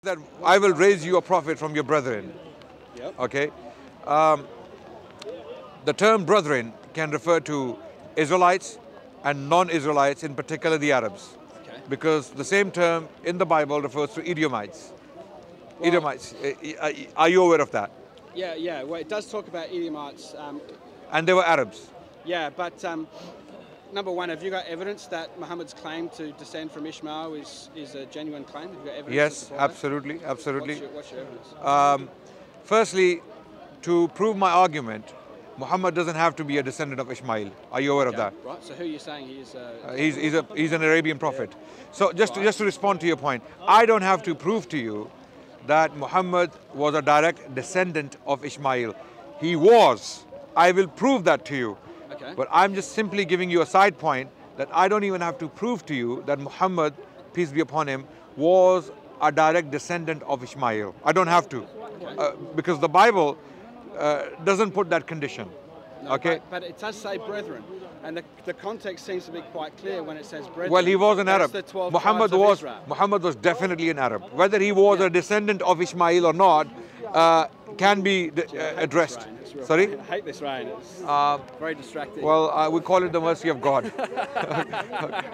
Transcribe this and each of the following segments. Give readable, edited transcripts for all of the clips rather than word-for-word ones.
that I will raise you a prophet from your brethren. Yep. Okay. The term brethren can refer to Israelites and non-Israelites, in particular the Arabs. Okay. Because the same term in the Bible refers to Edomites. Well, Edomites. Are you aware of that? Yeah. Well, it does talk about Edomites. And they were Arabs. Yeah, but number one, have you got evidence that Muhammad's claim to descend from Ishmael is a genuine claim? Have you got evidence? Yes, absolutely, absolutely. What's your evidence? Firstly, to prove my argument, Muhammad doesn't have to be a descendant of Ishmael. Are you aware of that? Right. So who are you saying he is? He's an Arabian prophet. So just to respond to your point, I don't have to prove to you that Muhammad was a direct descendant of Ishmael. He was. I will prove that to you. Okay. But I'm just simply giving you a side point that I don't even have to prove to you that Muhammad, peace be upon him, was a direct descendant of Ishmael. I don't have to. Because the Bible doesn't put that condition. No, okay. But it does say brethren, and the context seems to be quite clear when it says brethren. Well, he was an Arab. The 12 Muhammad was definitely an Arab. Whether he was a descendant of Ishmael or not can be addressed. Sorry? I hate this rain. It's very distracting. Well, we call it the mercy of God.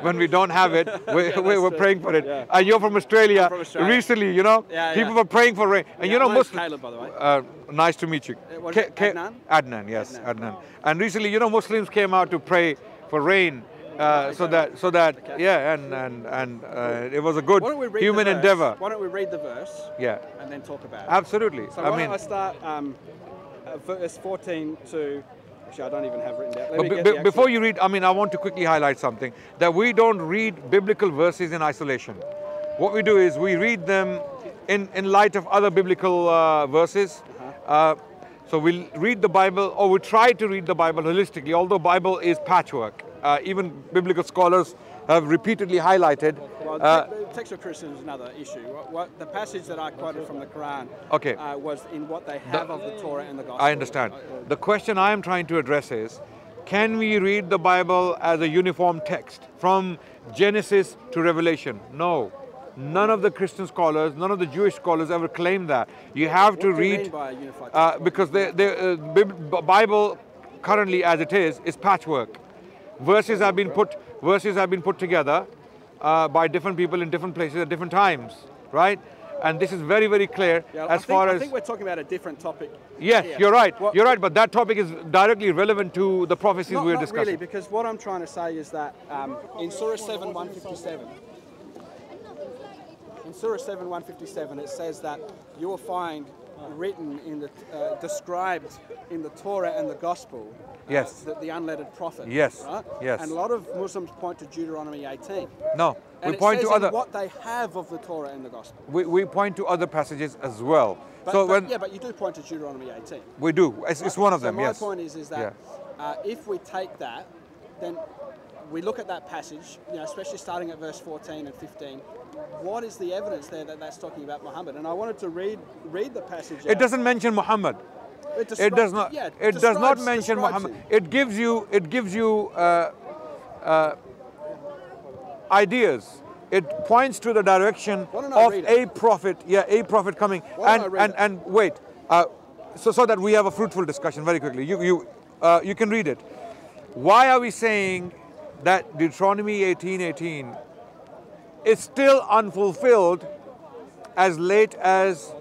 When we don't have it, we're praying for it. Yeah. And you're from Australia. I'm from Australia. Recently, you know, people were praying for rain. And you know, my name's Muslims. Caleb, by the way. Nice to meet you. What is it, Adnan? Adnan, yes, Adnan. And recently, you know, Muslims came out to pray for rain. So that Okay. yeah, and it was a good Why don't we read human the verse? endeavor. Why don't we read the verse? Yeah, And then talk about it. absolutely. So why don't I start verse 14 to. Actually, I don't even have written down. Let me get the before actual- you read, I mean, I want to quickly highlight something, that we don't read biblical verses in isolation. What we do is we read them in light of other biblical verses. So we'll read the Bible, or we try to read the Bible holistically, although Bible is patchwork. Even biblical scholars have repeatedly highlighted. Well, textual criticism is another issue. What the passage that I quoted from the Quran was in what they have of the Torah and the Gospel. I understand. The question I am trying to address is, can we read the Bible as a uniform text from Genesis to Revelation? No. None of the Christian scholars, none of the Jewish scholars ever claim that. You have to What do you read, mean by a unified text? because the Bible currently as it is patchwork. Verses have been put together by different people in different places at different times, right? And this is very, very clear I think we're talking about a different topic. Yes, here. you're right. You're right, but that topic is directly relevant to the prophecies we're Not discussing. really, because what I'm trying to say is that in Surah 7, 157, it says that you will find written in the described in the Torah and the Gospel. Yes. The unlettered prophet. Yes. Right? Yes. And a lot of Muslims point to Deuteronomy 18. No, And we it point says to other. in what they have of the Torah and the Gospel. We point to other passages as well. But you do point to Deuteronomy 18. We do. It's one of them. My Yes. point is that if we take that, then we look at that passage, especially starting at verse 14 and 15. What is the evidence there that that's talking about Muhammad? And I wanted to read the passage. It doesn't mention Muhammad. It does not. Yeah, it does not mention describes Muhammad. him. It gives you ideas. It points to the direction Why don't I of read a prophet. Yeah, a prophet coming. Why don't I read And wait. So that we have a fruitful discussion very quickly. You can read it. Why are we saying that Deuteronomy 18:18 is still unfulfilled as late as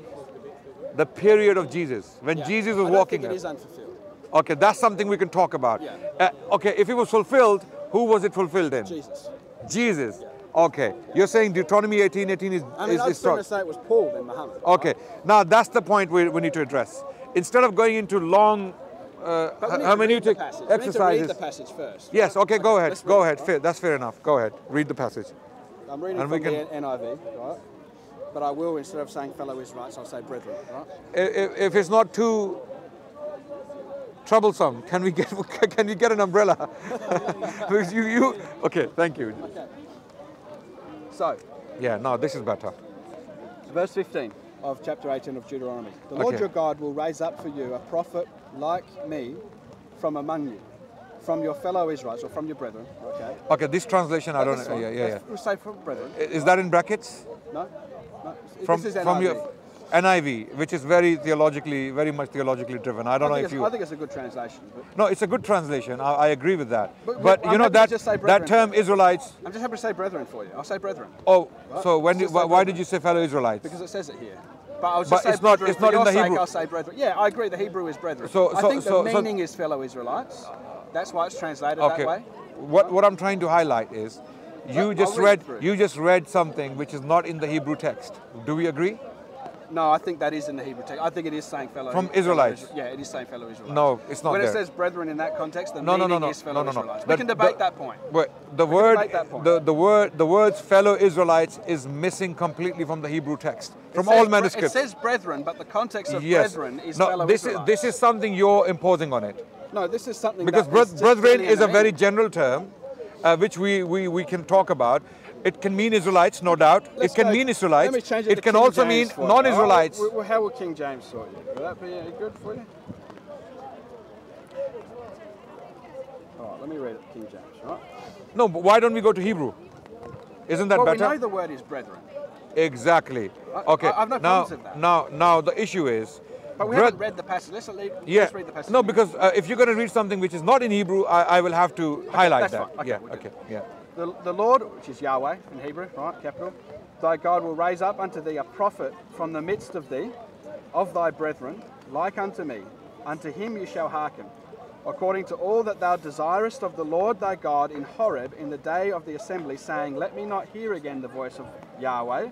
the period of Jesus, when Jesus was walking I there? don't think it is unfulfilled. Okay, that's something we can talk about. Yeah. Okay, if it was fulfilled, who was it fulfilled in? Jesus. Jesus. Okay, you're saying Deuteronomy 18:18 is I mean, I was strong. going to say it was Paul then Muhammad. Okay, now that's the point we need to address. Instead of going into long But we need hermeneutic to read the passage. We need exercises. to read the passage first. Yes, okay, go ahead. let's Go read ahead. That's fair enough. Go ahead. Read the passage. I'm reading And from we can- the NIV, right? But I will, instead of saying fellow Israelites, I'll say brethren, right? If it's not too troublesome, can we get an umbrella? Because okay, thank you. Okay. So, Yeah, no, this is better. verse 15 of chapter 18 of Deuteronomy. The Lord your God will raise up for you a prophet like me from among you, from your fellow Israelites, or from your brethren, okay? Okay, this translation I don't That's know. fine. Yeah. We'll say from brethren. Is that in brackets? No? This is from your NIV. NIV, which is very much theologically driven. I don't know if you. I think it's a good translation. But No, it's a good translation. I agree with that. But you I'm know happy to just say that term brethren. Israelites. I'm just happy to say brethren for you. I'll say brethren. Oh, Right? so when Just why say did brethren. you say fellow Israelites? Because it says it here. But I'll just But say it's not- brethren. it's not for in your the sake, Hebrew. I'll say brethren. Yeah, I agree. The Hebrew is brethren. So- I think so- the so- meaning is fellow Israelites. That's why it's translated Okay. that way. What I'm trying to highlight is, I'll read it through. you just read something which is not in the Hebrew text. Do we agree? No, I think that is in the Hebrew text. I think it is saying fellow. From fellow Israelites? Yeah, it is saying fellow Israelites. No, it's not When there. it says brethren in that context, the No, meaning is fellow Israelites. We The- can debate the- that point. But the can word, debate that point. the words fellow Israelites is missing completely from the Hebrew text, from It says all It manuscripts. says brethren, but the context of Yes. brethren is No, fellow this Israelites. is something you're imposing on it. No, this is something Because that is just brethren filling in is the a very meaning. general term, which we can talk about. It can mean Israelites, no doubt. Let's it can go- mean Israelites. Let me change it to can King also James mean for you. non-Israelites. Oh, how will King James sort you? Will that be any good for you? All right, let me read it, King James. Right? No, but why don't we go to Hebrew? Isn't that Well, better? we know the word is brethren, Exactly. Okay. I've no now, problems with that. now the issue is. but we Breth- haven't read the passage. Let's read the passage. No, because if you're going to read something which is not in Hebrew, I will have to highlight that's that. fine. Okay, yeah. we'll do Okay. that. Yeah. The Lord, which is Yahweh in Hebrew, right, capital, thy God will raise up unto thee a prophet from the midst of thee, of thy brethren, like unto me. Unto him you shall hearken, according to all that thou desirest of the Lord thy God in Horeb in the day of the assembly, saying, let me not hear again the voice of Yahweh,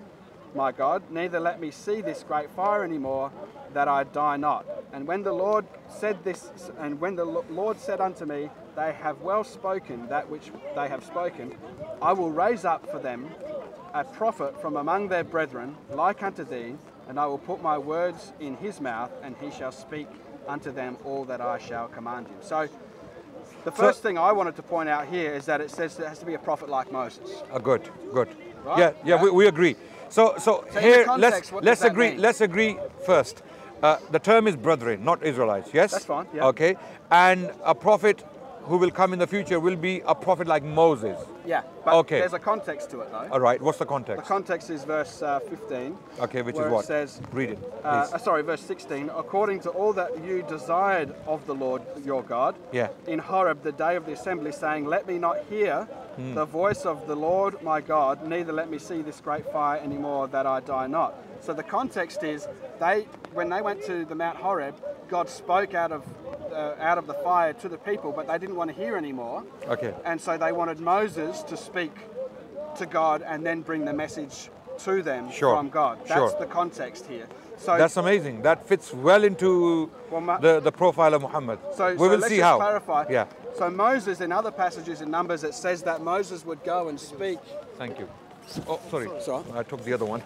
my God, neither let me see this great fire any more, that I die not. And when the Lord said this, and when the Lord said unto me, they have well spoken that which they have spoken, I will raise up for them a prophet from among their brethren, like unto thee, and I will put my words in his mouth, and he shall speak unto them all that I shall command him. So the first thing I wanted to point out here is that it says there has to be a prophet like Moses. Good. Right? Yeah. Yeah. We agree. So in the here context, what does let's that agree. mean? Let's agree first. The term is brethren, not Israelites. Yes. That's fine, yeah. Okay. And a prophet who will come in the future will be a prophet like Moses. Yeah, but Okay. there's a context to it though. All right. What's the The context? context is verse 15. Okay, which where is what? It says, Read it. Please. sorry, verse 16. According to all that you desired of the Lord your God, Yeah. in Horeb the day of the assembly, saying, let me not hear the voice of the Lord my God, neither let me see this great fire anymore, that I die not. So the context is, when they went to the Mount Horeb, God spoke out of the fire to the people, but they didn't want to hear anymore. Okay. And so they wanted Moses to speak to God and then bring the message to them Sure. from God. That's Sure. the context here. So That's amazing. That fits well into Well, the profile of Muhammad. So, we so will let's see just how. clarify. Yeah. So Moses, in other passages in Numbers, it says that Moses would go and speak. Thank you. Oh, sorry. Sorry. I took the other one.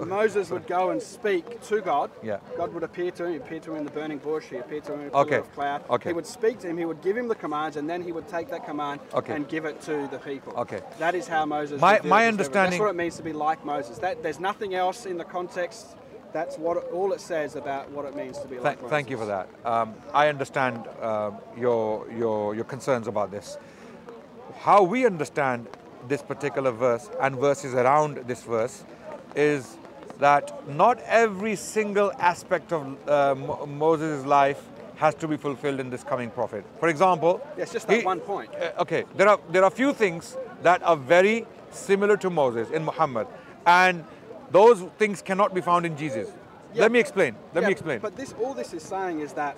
Moses would go and speak to God. Yeah. God would appear to him. He appeared to him in the burning bush. He appeared to him in a Okay. pillar of cloud. Okay. He would speak to him. He would give him the commands, and then he would take that command Okay. and give it to the people. Okay. That is how Moses. My revealed his revelation. understanding- That's what it means to be like Moses. There's nothing else in the context. That's all it says about what it means to be like Moses. Thank you for that. I understand your concerns about this. How we understand this particular verse and verses around this verse is that not every single aspect of Moses' life has to be fulfilled in this coming prophet. For example, Yes, just that one point. Okay, there are few things that are very similar to Moses in Muhammad, and those things cannot be found in Jesus. Yeah. Let me explain. Let me Yeah, explain. But all this is saying is that,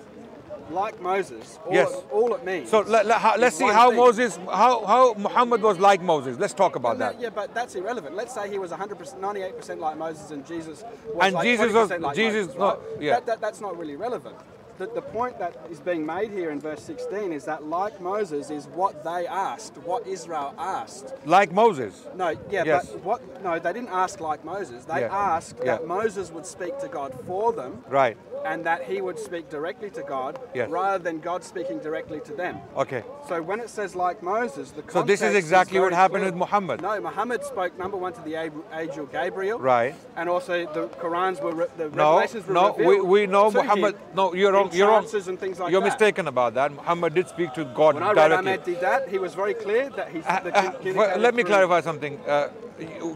like Moses, Yes. all it means. So let's is see one how thing. Moses, how Muhammad was like Moses. Let's talk about that. Yeah, but that's irrelevant. Let's say he was 100%, 98% like Moses, and Jesus was And like Jesus 20% was- like Jesus- Moses, no, right? yeah. That's not really relevant. The point that is being made here in verse 16 is that, like Moses, is what they asked, what Israel asked. Like Moses. No, yeah, Yes. but no, they didn't ask like Moses. They Yeah. asked Yeah. that Moses would speak to God for them, Right. and that he would speak directly to God, Yes. rather than God speaking directly to them. Okay. So when it says like Moses, the So this is context exactly what very happened clear. with Muhammad. No, Muhammad spoke number one to the angel Gabriel, Right. and also the Qurans were the No, revelations were no, revealed we know to Muhammad. him No, you're in wrong. You're wrong. trances and things like You're that. mistaken about that. Muhammad did speak to God When I read directly. Ahmed did that, he was very clear that he. Let me clarify something.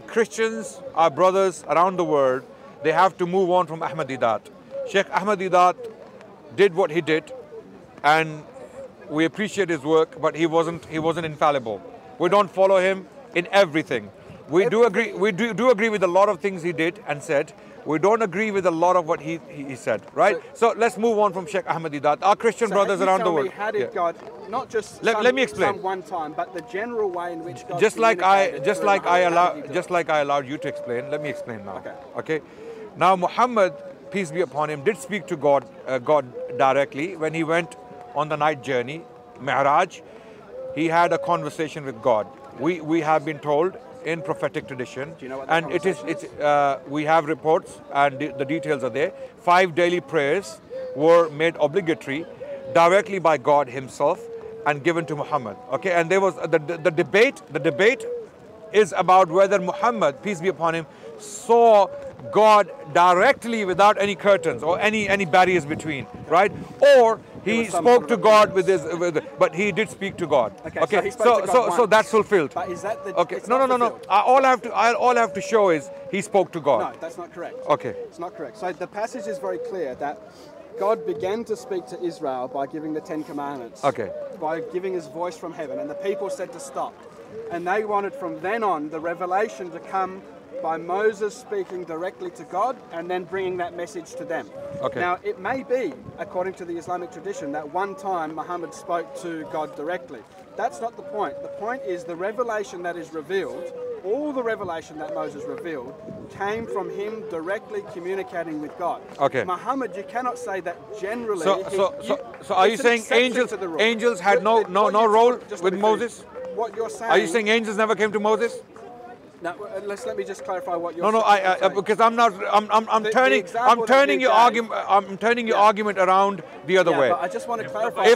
Christians, our brothers around the world, they have to move on from Ahmadiyyat. Sheikh Ahmadiyyat did what he did, and we appreciate his work, but he wasn't infallible. We don't follow him in everything. We do agree with a lot of things he did and said. We don't agree with a lot of what he said, right? So let's move on from Sheikh Ahmadiyyat. Our Christian brothers around the world. How did God, not just let me explain. Some one time, but the general way in which God just like I allowed you to explain. Let me explain now. Okay. Now Muhammad, peace be upon him, did speak to God directly when he went on the night journey, Mi'raj. He had a conversation with God. We have been told in prophetic tradition, do you know what and we have reports and the details are there. 5 daily prayers were made obligatory directly by God himself and given to Muhammad. Okay, and there was the debate is about whether Muhammad, peace be upon him, saw God directly without any curtains or any barriers between, right? Or he spoke to God but he did speak to God. Okay, so that's fulfilled. But is that the okay? No. All I have to show is he spoke to God. No, that's not correct. Okay, it's not correct. So the passage is very clear that God began to speak to Israel by giving the 10 Commandments. Okay. By giving his voice from heaven, and the people said to stop, and they wanted from then on the revelation to come by Moses speaking directly to God and then bringing that message to them. Okay. Now, it may be, according to the Islamic tradition, that one time Muhammad spoke to God directly. That's not the point. The point is the revelation that is revealed, all the revelation that Moses revealed, came from him directly communicating with God. Okay. Muhammad, you cannot say that generally. So are you saying angels had no role with Moses? What you're saying. Are you saying angels never came to Moses? No, let me just clarify what you're saying. No, because I'm turning your argument around the other way. But I just want to clarify.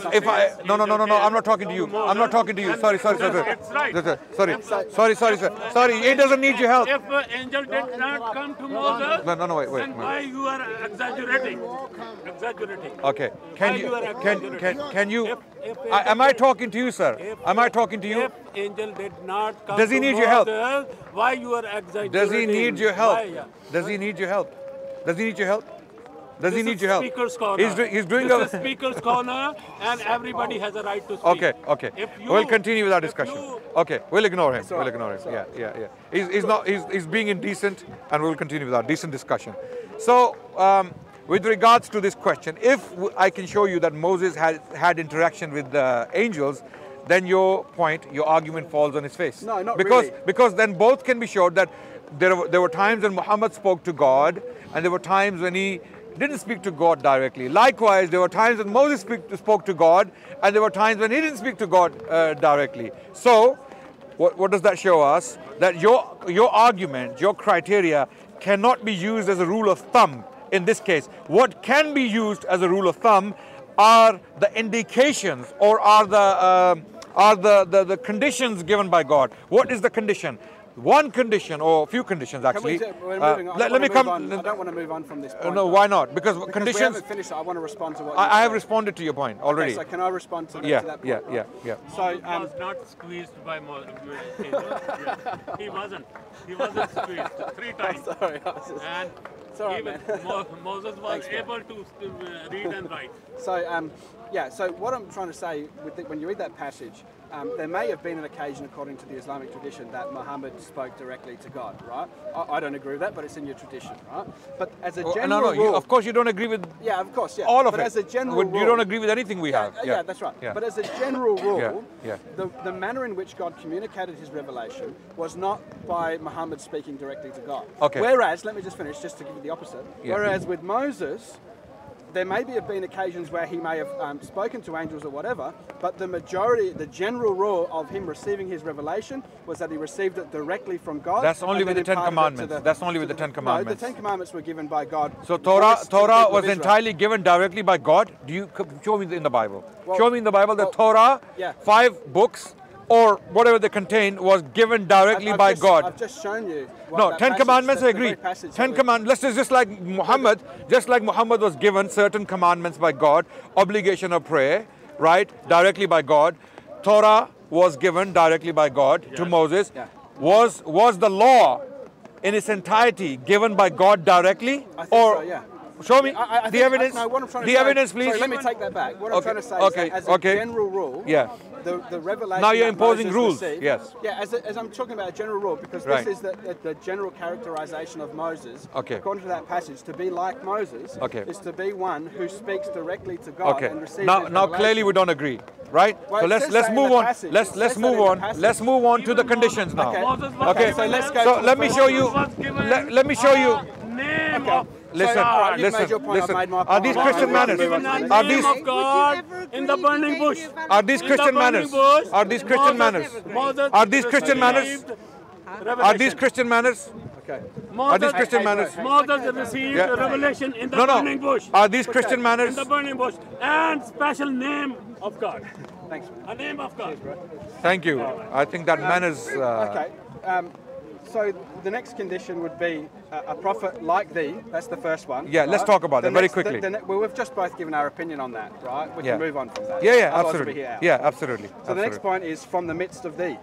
No, I'm not talking to you. I'm not talking to you. Sorry. Sorry, it doesn't need your help. If an angel did not come to Moses, wait. Then why you are exaggerating? Okay. Can you? Am I talking to you, sir? Am I talking to you? If angel did not come Does he need your help? Why you are exaggerating? Does he need your help? Does he need your help? Does he need your help? Does he need your help? Speaker's corner. He's doing this is speaker's corner, and everybody has a right to speak. Okay. We'll continue with our discussion. Okay, we'll ignore him. Yeah. He's being indecent, and we'll continue with our decent discussion. So, with regards to this question, if I can show you that Moses had interaction with the angels, then your argument falls on its face. No, not really. Because then both can be showed that there were times when Muhammad spoke to God, and there were times when he didn't speak to God directly. Likewise, there were times when Moses spoke to God, and there were times when he didn't speak to God directly. So, what does that show us? That your argument, your criteria, cannot be used as a rule of thumb in this case. What can be used as a rule of thumb are the indications, or are the conditions given by God. What is the condition? One condition, or a few conditions actually. Let me come. I don't want to move on from this point. No, why not? Because we conditions. haven't finished. I want to respond to what I have responded to your point already. Okay, so can I respond to, to that point? Yeah. So he was not squeezed by Moses. He wasn't. He wasn't squeezed 3 times. Sorry, even Moses was able to read and write. So what I'm trying to say, when you read that passage, there may have been an occasion, according to the Islamic tradition, that Muhammad spoke directly to God, right? I don't agree with that, but it's in your tradition, right? But as a general rule... of course you don't agree with... Yeah, of course, yeah. All of but it. As a general rule... You don't agree with anything we have. Yeah, that's right. Yeah. But as a general rule, yeah. The manner in which God communicated his revelation was not by Muhammad speaking directly to God. Okay. Whereas, let me just finish, just to give you the opposite. Yeah. Whereas with Moses, there may have been occasions where he may have spoken to angels or whatever, but the general rule of him receiving his revelation was that he received it directly from God. That's only with the 10 Commandments. That's only with the 10 Commandments. No, the 10 Commandments were given by God. So Torah was entirely given directly by God. Do you show me in the Bible? Well, show me in the Bible that Torah, 5 books, or whatever they contain, was given directly by God. I've just shown you. No, 10 Commandments, I agree. 10 Commandments, just like Muhammad was given certain commandments by God, obligation of prayer, right, directly by God. Torah was given directly by God to Moses. was the law in its entirety given by God directly? I think so, yeah. Show me I the think- evidence. No, what I'm trying to the say, evidence, please. Sorry, let me take that back. What I'm Okay, trying to say okay, is that as a okay. general rule, Yeah. the revelation Now you're that imposing Moses rules, received- yes. Yeah, as I'm talking about a general rule, because Right. this is the general characterization of Moses, Okay. according to that passage, to be like Moses Okay. is to be one who speaks directly to God Okay. and receives Now his clearly revelation. we don't agree, right? Well, so it let's says let's that in move the on. passage. Let's It let's says that move in the on. passage. Let's move on to the Even conditions now. Okay. Moses was Okay. given So let's a- go So to let me the show first you. one. was given Let me show you. name Okay. of Listen, So, all right, you've listen, made your point, I've listen. made my Are point. these I'll Christian move on to manners? the given next a one. Are name these- of God in the burning bush. Are these In Christian the burning manners? bush, Are these Christian manners? Moses Are these Christian manners? received Are revelation. these Christian manners? Okay. Are these Moses, Christian manners? Moses received Yeah. revelation in the No, burning no. bush. Are these Christian In manners? the burning bush. And special name of God. Thanks, man. A name of God. Thank you. I think that manners. Okay. So the next condition would be a prophet like thee. That's the first one. Yeah, let's talk about that very quickly. Well, we've just both given our opinion on that, right? We Yeah. can move on from that. Yeah, yeah, Otherwise we'll absolutely. be here hours. Yeah, absolutely. So the next point is from the midst of thee.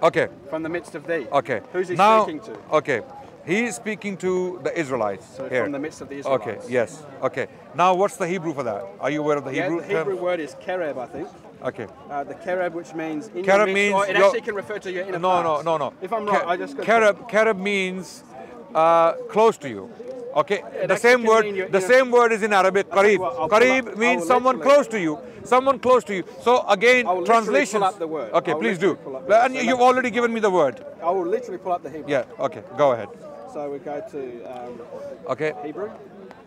Okay, From the midst of thee. okay. Who's he Now, speaking to? okay, he is speaking to the Israelites So here. from the midst of the Israelites. Okay, yes. Okay. Now, what's the Hebrew for that? Are you aware of the Yeah, Hebrew the Hebrew term? word is kereb, I think. Okay. The kereb, which means in Kerub your midst, means or it your- actually can refer to your inner No, parts. no. If I'm right, I just got Kerub means close to you. Okay. The actually same can word. mean your The inner- same word is in Arabic. I'll tell you Qareeb. what, I'll pull Qareeb up- means I will someone literally- close to you. Someone close to you. So again, I will literally translations. pull up the word. Okay, I will please do. literally pull up the word. And So you've let's- already given me the word. I will literally pull up the Hebrew. Yeah. Okay. Go ahead. So we go to Okay. Hebrew.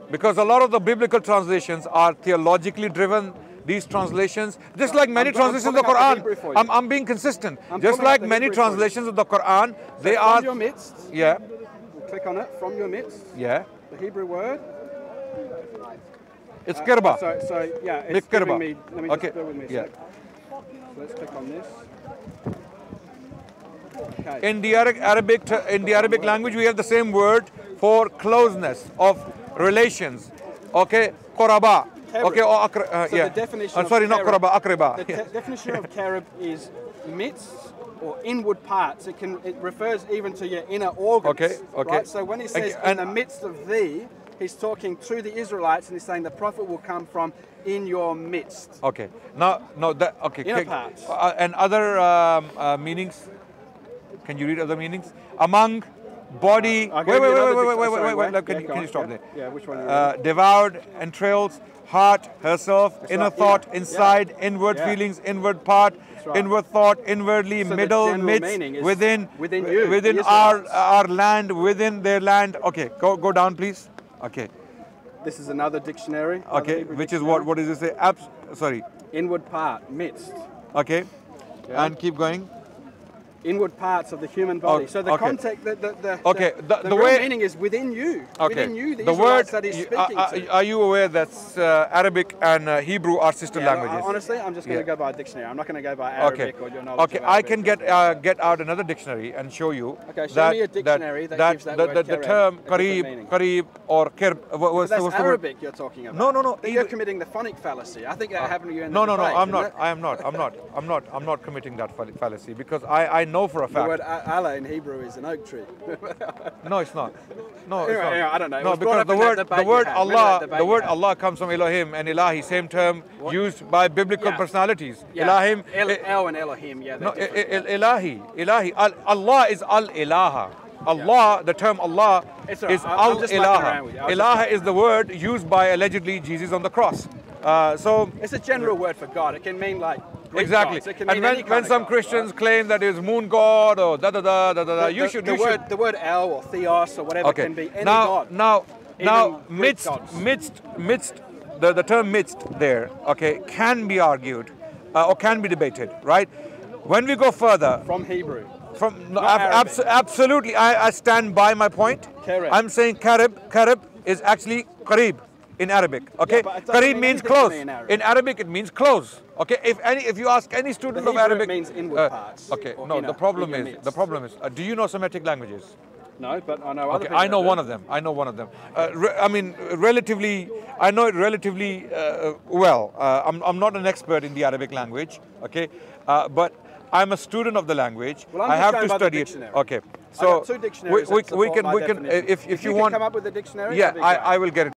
Because a lot of the biblical translations are theologically driven. These translations, just like many I'm translations of the pulling up the Quran, Hebrew for you. I'm being consistent. I'm Just pulling up like the many Hebrew for you. translations of the Quran, they So are. from your midst. Yeah, We'll click on it. From your midst. yeah. The Hebrew word. It's kirba. So yeah, it's Mikirba. giving me. Let me just Okay, bear with me a yeah. sec. So let's click on this. Okay. In the Arabic language, we have the same word for closeness of relations. Okay, koraba. Okay, or So yeah. the definition I'm sorry, of not kerub- koraba, akreba. The definition of kerub is midst or inward parts. It refers even to your inner organs. Okay, okay. Right? So when he says And- in the midst of thee, he's talking to the Israelites and he's saying the prophet will come from in your midst. Okay. Now, no, that okay. Inner okay. parts. And other meanings. Can you read other meanings? Among, body. I'll Wait. give you another Can sorry, where? you go on, stop yeah. there? Yeah, which one? Are you Devoured, entrails, heart, herself, inner right, thought, inner. inside, Yeah. inward Yeah. feelings, inward part, right. inward thought, inwardly, So the middle, general midst, meaning is within, within you, within the our Israelites. land, within their land. Okay, go down, please. Okay, This is another dictionary. another okay. Hebrew Which is dictionary. what does it say? Sorry. Inward part, midst. Okay, Yeah. and keep going. Inward parts of the human body. Okay, So the okay. context, Okay, the the real way- meaning is within you. Okay. Within you, the word. Israelites that he's speaking to. Are you aware that Arabic and Hebrew are sister Yeah, languages? honestly, I'm just going to Yeah. go by a dictionary. I'm not going to go by Okay. Arabic or your knowledge Okay, of I Arabic. can get out another dictionary and show you. Okay, show me a dictionary that gives that word the kereb term a different meaning. qareeb or kirb. But that's what's the word? Arabic you're talking about. No. But you're committing the phonic fallacy. I think that happened to you in the No, debate, I'm isn't not. it? I am not. I'm not committing that fallacy because I know for a The fact. word Allah in Hebrew is an oak tree. No, it's not. No, it's Anyway, not. anyway, I don't know. It No, was brought because up in that debate you had. Remember that debate the you word had? Allah comes from Elohim and Ilahi, same term used by biblical Yeah. personalities. Yeah. Elohim. El and Elohim, yeah. No, they're different. Ilahi. Allah is Al-Ilaha. Allah, the term Allah It's all right. is I'm just mucking around with you. Al-Ilaha. I was Ilaha is the word used by allegedly Jesus on the cross. So It's a general word for God. It can mean like Greek exactly. gods. It can And mean any kind when of some God, Christians right? claim that is moon god or The you should. word El or Theos or whatever Okay. can be any Now, god. now, Even Greek midst. The term midst there, okay, can be argued or can be debated, right? When we go further, From Hebrew. no, Not Arabic. absolutely, I stand by my point. Kereb. I'm saying karib is actually qareeb in Arabic. Okay, Yeah, but it doesn't qareeb mean means anything to close. me in Arabic. In Arabic, it means close. Okay, if you ask any student The of Hebrew Arabic, means inward parts Okay, or no, inner, the problem in your is midst. do you know Semitic languages? No, but I know other Okay, people. I know that one do. of them. I know one of them. I mean, relatively, I know it relatively well. I'm not an expert in the Arabic language, okay, but I'm a student of the language. Well, I'm I just have going to by the study it. dictionary. Okay. I So got two dictionaries that support my definition. if you can want, come up with a dictionary, yeah, that'd be great. I will get it.